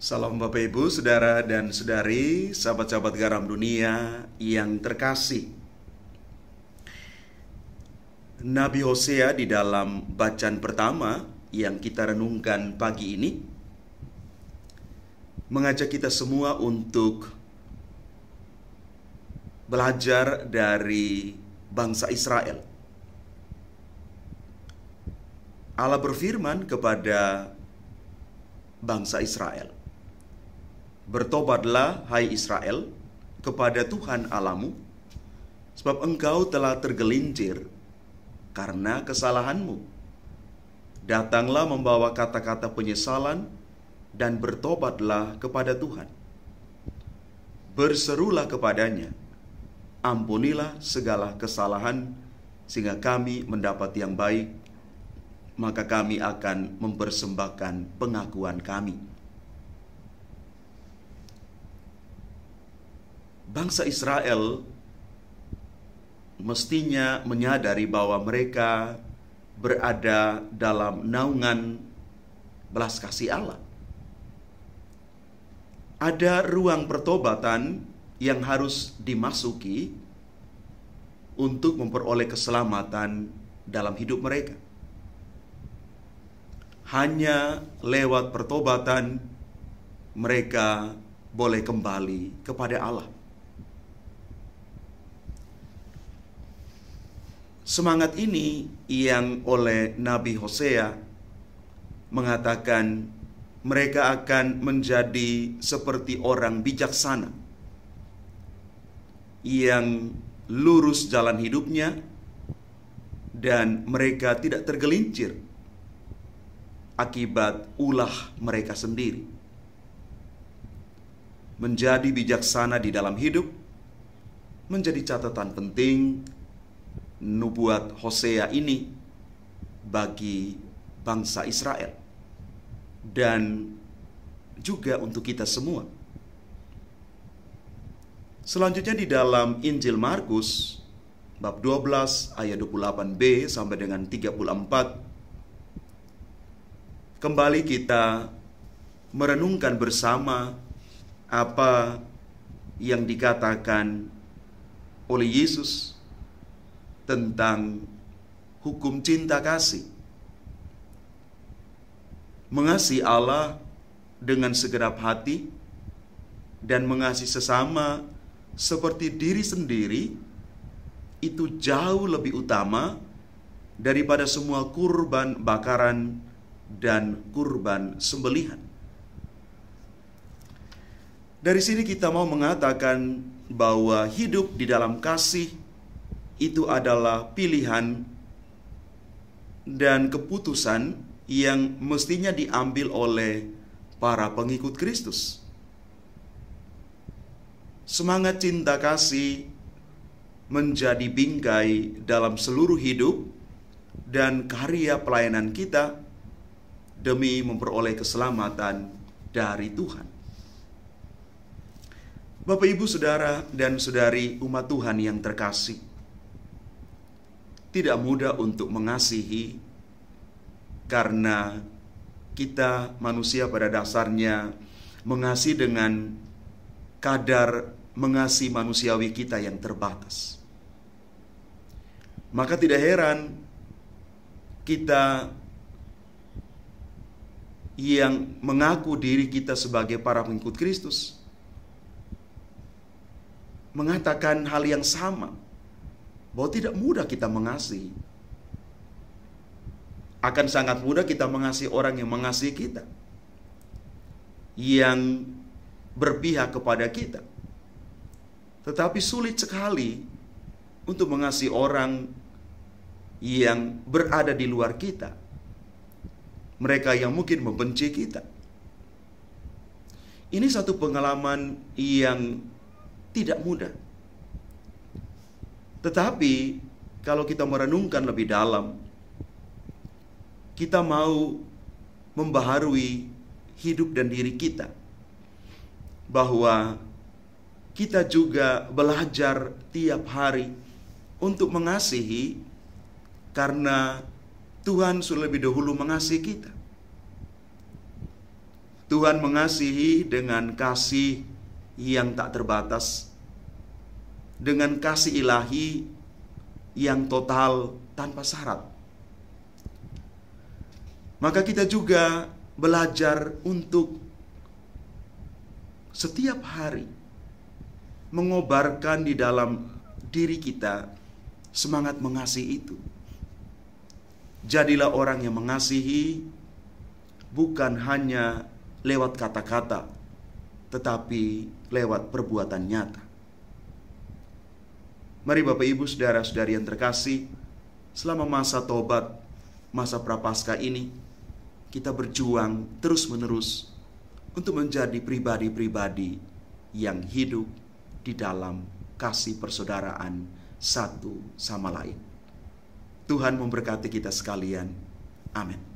Salam Bapak Ibu, Saudara dan Saudari, sahabat-sahabat garam dunia yang terkasih. Nabi Hosea di dalam bacaan pertama yang kita renungkan pagi ini mengajak kita semua untuk belajar dari bangsa Israel. Allah berfirman kepada bangsa Israel, "Bertobatlah, hai Israel, kepada Tuhan Allahmu, sebab engkau telah tergelincir karena kesalahanmu. Datanglah membawa kata-kata penyesalan dan bertobatlah kepada Tuhan. Berserulah kepadanya, ampunilah segala kesalahan, sehingga kami mendapat yang baik, maka kami akan mempersembahkan pengakuan kami." Bangsa Israel mestinya menyadari bahwa mereka berada dalam naungan belas kasih Allah. Ada ruang pertobatan yang harus dimasuki untuk memperoleh keselamatan dalam hidup mereka. Hanya lewat pertobatan mereka boleh kembali kepada Allah. Semangat ini yang oleh Nabi Hosea mengatakan mereka akan menjadi seperti orang bijaksana yang lurus jalan hidupnya dan mereka tidak tergelincir akibat ulah mereka sendiri. Menjadi bijaksana di dalam hidup menjadi catatan penting nubuat Hosea ini bagi bangsa Israel dan juga untuk kita semua. Selanjutnya di dalam Injil Markus bab 12 ayat 28b sampai dengan 34, kembali kita merenungkan bersama apa yang dikatakan oleh Yesus tentang hukum cinta kasih. Mengasihi Allah dengan segenap hati dan mengasihi sesama seperti diri sendiri itu jauh lebih utama daripada semua kurban bakaran dan kurban sembelihan. Dari sini kita mau mengatakan bahwa hidup di dalam kasih itu adalah pilihan dan keputusan yang mestinya diambil oleh para pengikut Kristus. Semangat cinta kasih menjadi bingkai dalam seluruh hidup dan karya pelayanan kita demi memperoleh keselamatan dari Tuhan. Bapak, Ibu, Saudara dan Saudari umat Tuhan yang terkasih, tidak mudah untuk mengasihi karena kita manusia pada dasarnya mengasihi dengan kadar mengasihi manusiawi kita yang terbatas. Maka tidak heran kita yang mengaku diri kita sebagai para pengikut Kristus mengatakan hal yang sama, bahwa tidak mudah kita mengasihi. Akan sangat mudah kita mengasihi orang yang mengasihi kita, yang berpihak kepada kita. Tetapi sulit sekali untuk mengasihi orang yang berada di luar kita, mereka yang mungkin membenci kita. Ini satu pengalaman yang tidak mudah. Tetapi kalau kita merenungkan lebih dalam, kita mau membaharui hidup dan diri kita, bahwa kita juga belajar tiap hari untuk mengasihi karena Tuhan sudah lebih dahulu mengasihi kita. Tuhan mengasihi dengan kasih yang tak terbatas, dengan kasih ilahi yang total tanpa syarat. Maka kita juga belajar untuk setiap hari mengobarkan di dalam diri kita semangat mengasihi itu. Jadilah orang yang mengasihi bukan hanya lewat kata-kata, tetapi lewat perbuatan nyata. Mari Bapak Ibu saudara-saudari yang terkasih, selama masa tobat, masa prapaskah ini, kita berjuang terus-menerus untuk menjadi pribadi-pribadi yang hidup di dalam kasih persaudaraan satu sama lain. Tuhan memberkati kita sekalian. Amin.